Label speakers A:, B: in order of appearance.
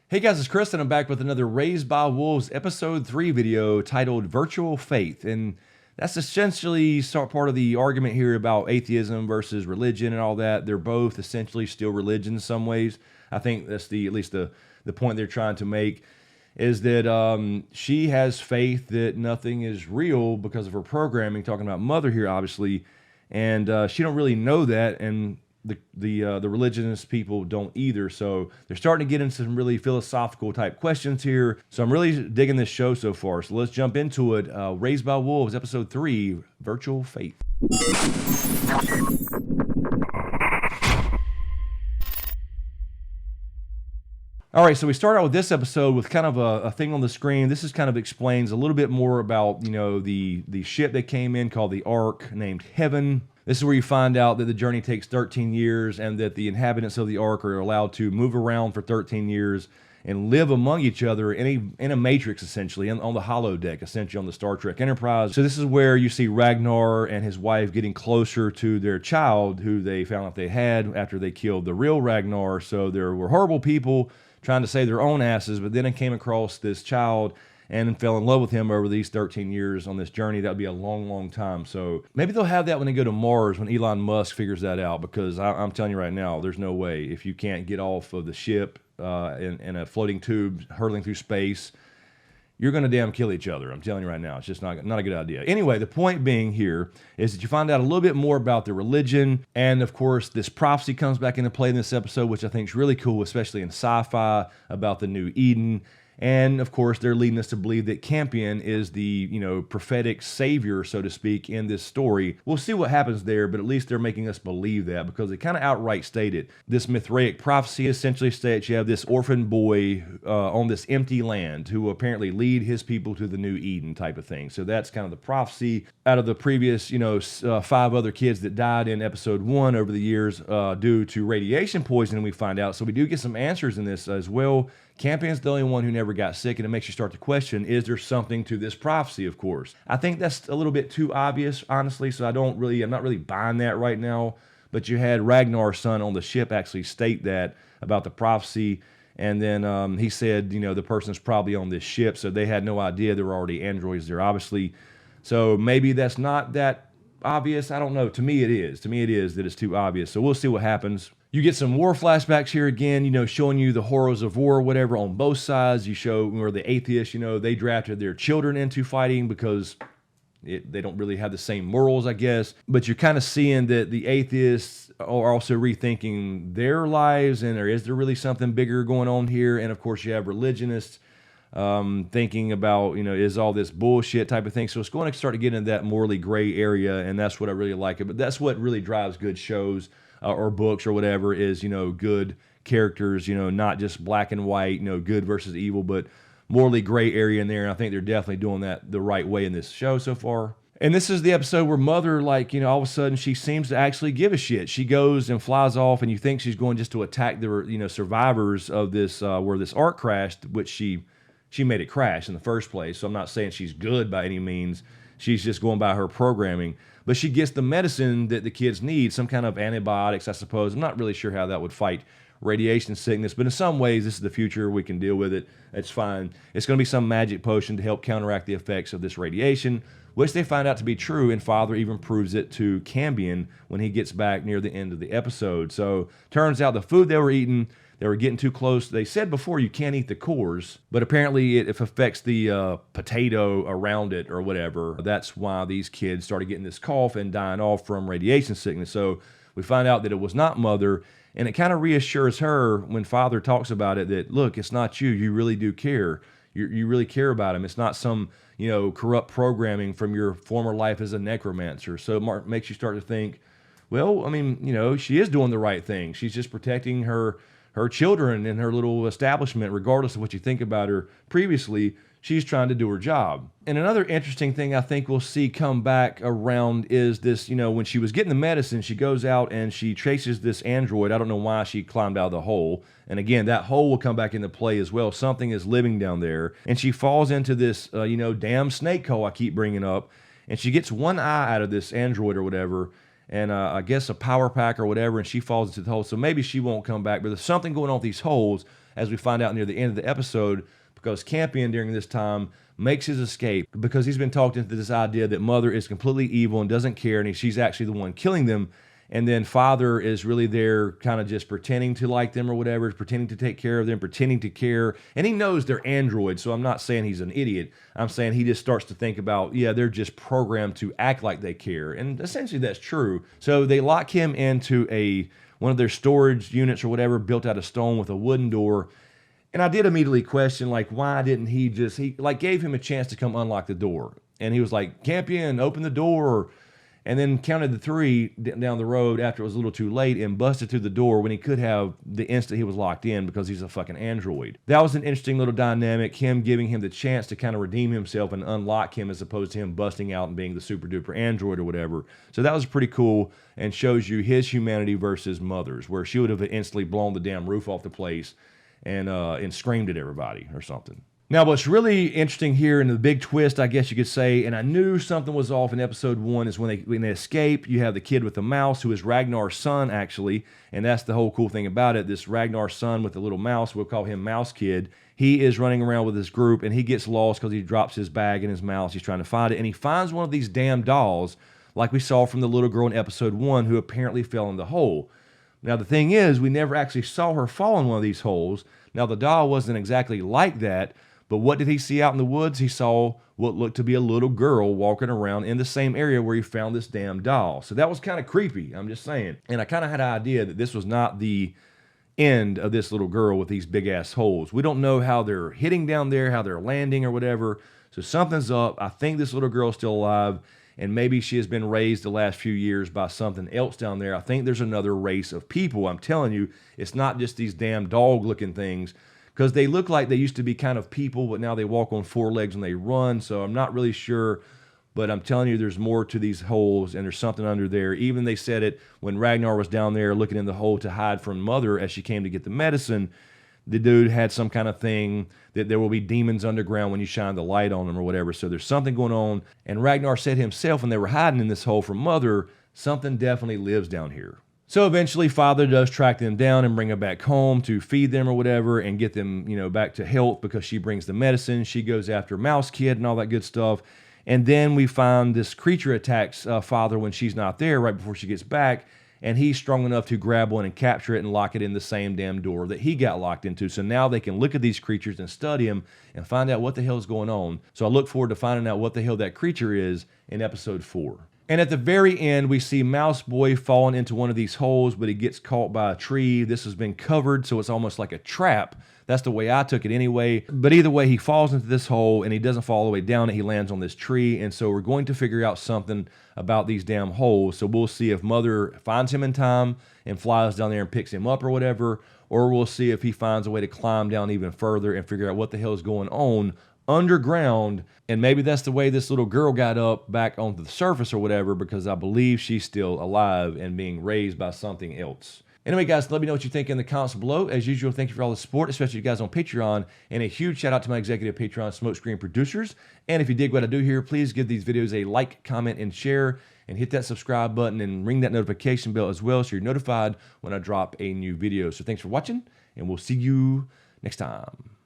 A: Hey guys, it's Chris and I'm back with another Raised by Wolves episode 3 video titled Virtual Faith. And that's essentially part of the argument here about atheism versus religion and all that. They're both essentially still religion in some ways. I think that's at least the point they're trying to make is that she has faith that nothing is real because of her programming, talking about mother here obviously, and she don't really know that, and the religionist people don't either. So they're starting to get into some really philosophical type questions here. So I'm really digging this show so far. So let's jump into it. Raised by Wolves, episode 3, Virtual Faith. All right, so we start out with this episode with kind of a thing on the screen. This is kind of explains a little bit more about, the ship that came in called the Ark, named Heaven. This is where you find out that the journey takes 13 years and that the inhabitants of the Ark are allowed to move around for 13 years and live among each other in a matrix, essentially, on the holodeck, essentially on the Star Trek Enterprise. So this is where you see Ragnar and his wife getting closer to their child, who they found out they had after they killed the real Ragnar. So there were horrible people trying to save their own asses, but then I came across this child and fell in love with him over these 13 years on this journey. That would be a long, long time. So maybe they'll have that when they go to Mars, when Elon Musk figures that out, because I'm telling you right now, there's no way. If you can't get off of the ship in a floating tube hurtling through space, you're going to damn kill each other. I'm telling you right now, it's just not a good idea. Anyway, the point being here is that you find out a little bit more about the religion, and of course, this prophecy comes back into play in this episode, which I think is really cool, especially in sci-fi, about the new Eden. And of course, they're leading us to believe that Campion is the, prophetic savior, so to speak, in this story. We'll see what happens there, but at least they're making us believe that, because they kind of outright state it. This Mithraic prophecy essentially states you have this orphan boy on this empty land who will apparently lead his people to the new Eden type of thing. So that's kind of the prophecy. Out of the previous, 5 other kids that died in episode 1 over the years due to radiation poisoning, we find out. So we do get some answers in this as well. Campion's the only one who never got sick, and it makes you start to question, is there something to this prophecy, of course? I think that's a little bit too obvious, honestly, so I'm not really buying that right now. But you had Ragnar's son on the ship actually state that about the prophecy, and then he said, the person's probably on this ship, so they had no idea there were already androids there, obviously. So maybe that's not that obvious. I don't know. To me, it is. To me, it is that it's too obvious. So we'll see what happens. You get some war flashbacks here again, showing you the horrors of war or whatever on both sides. You show where the atheists, they drafted their children into fighting because they don't really have the same morals, I guess. But you're kind of seeing that the atheists are also rethinking their lives, and is there really something bigger going on here? And of course, you have religionists thinking about, is all this bullshit type of thing. So it's going to start to get into that morally gray area, and that's what I really like. But that's what really drives good shows or books or whatever, is, good characters, not just black and white, good versus evil, but morally gray area in there. And I think they're definitely doing that the right way in this show so far. And this is the episode where Mother, all of a sudden she seems to actually give a shit. She goes and flies off, and you think she's going just to attack the, survivors of this, where this Ark crashed, which she made it crash in the first place. So I'm not saying she's good by any means. She's just going by her programming. But she gets the medicine that the kids need, some kind of antibiotics, I suppose. I'm not really sure how that would fight radiation sickness, but in some ways, this is the future. We can deal with it. It's fine. It's going to be some magic potion to help counteract the effects of this radiation, which they find out to be true, and Father even proves it to Cambion when he gets back near the end of the episode. So turns out the food they were eating, they were getting too close. They said before you can't eat the cores, but apparently it affects the potato around it or whatever. That's why these kids started getting this cough and dying off from radiation sickness. So we find out that it was not Mother, and it kind of reassures her when Father talks about it that, look, it's not you. You really do care. You really care about him. It's not some, corrupt programming from your former life as a necromancer. So it makes you start to think, well, I mean, she is doing the right thing. She's just protecting her children in her little establishment, regardless of what you think about her previously. She's trying to do her job. And another interesting thing I think we'll see come back around is this, when she was getting the medicine, she goes out and she chases this android. I don't know why she climbed out of the hole. And again, that hole will come back into play as well. Something is living down there. And she falls into this, damn snake hole I keep bringing up. And she gets one eye out of this android or whatever, and I guess a power pack or whatever, and she falls into the hole. So maybe she won't come back, but there's something going on with these holes. as we find out near the end of the episode, because Campion during this time makes his escape because he's been talked into this idea that Mother is completely evil and doesn't care, and she's actually the one killing them. And then Father is really there kind of just pretending to like them or whatever, pretending to take care of them, pretending to care. And he knows they're androids, so I'm not saying he's an idiot. I'm saying he just starts to think about, yeah, they're just programmed to act like they care. And essentially that's true. So they lock him into one of their storage units or whatever, built out of stone with a wooden door. And I did immediately question, like, why didn't he gave him a chance to come unlock the door. And he was like, Campion, open the door. And then counted the 3 down the road after it was a little too late and busted through the door when he could have the instant he was locked in because he's a fucking android. That was an interesting little dynamic, him giving him the chance to kind of redeem himself and unlock him as opposed to him busting out and being the super duper android or whatever. So that was pretty cool and shows you his humanity versus Mother's, where she would have instantly blown the damn roof off the place and screamed at everybody or something. Now, what's really interesting here, and the big twist, I guess you could say, and I knew something was off in episode 1, is when they escape, you have the kid with the mouse, who is Ragnar's son, actually, and that's the whole cool thing about it. This Ragnar son with the little mouse, we'll call him Mouse Kid. He is running around with his group, and he gets lost because he drops his bag and his mouse. He's trying to find it, and he finds one of these damn dolls, like we saw from the little girl in episode 1, who apparently fell in the hole. Now, the thing is, we never actually saw her fall in one of these holes. Now, the doll wasn't exactly like that, but what did he see out in the woods? He saw what looked to be a little girl walking around in the same area where he found this damn doll. So that was kind of creepy, I'm just saying. And I kind of had an idea that this was not the end of this little girl with these big-ass holes. We don't know how they're hitting down there, how they're landing or whatever. So something's up. I think this little girl's still alive, and maybe she has been raised the last few years by something else down there. I think there's another race of people. I'm telling you, it's not just these damn dog-looking things, because they look like they used to be kind of people, but now they walk on 4 legs and they run. So I'm not really sure, but I'm telling you, there's more to these holes, and there's something under there. Even they said it when Ragnar was down there looking in the hole to hide from Mother as she came to get the medicine. The dude had some kind of thing that there will be demons underground when you shine the light on them or whatever. So there's something going on. And Ragnar said himself when they were hiding in this hole from Mother, something definitely lives down here. So eventually, Father does track them down and bring them back home to feed them or whatever and get them, back to health because she brings the medicine. She goes after Mouse Kid and all that good stuff. And then we find this creature attacks Father when she's not there right before she gets back. And he's strong enough to grab one and capture it and lock it in the same damn door that he got locked into. So now they can look at these creatures and study them and find out what the hell is going on. So I look forward to finding out what the hell that creature is in episode 4. And at the very end, we see Mouse Boy falling into one of these holes, but he gets caught by a tree. This has been covered, so it's almost like a trap. That's the way I took it anyway. But either way, he falls into this hole, and he doesn't fall all the way down it. He lands on this tree, and so we're going to figure out something about these damn holes. So we'll see if Mother finds him in time and flies down there and picks him up or whatever, or we'll see if he finds a way to climb down even further and figure out what the hell is going on underground. And maybe that's the way this little girl got up back onto the surface or whatever, because I believe she's still alive and being raised by something else. Anyway, guys, let me know what you think in the comments below. As usual, thank you for all the support, especially you guys on Patreon. And a huge shout out to my executive Patreon SmokeScreen producers. And if you dig what I do here, please give these videos a like, comment, and share. And hit that subscribe button and ring that notification bell as well so you're notified when I drop a new video. So thanks for watching, and we'll see you next time.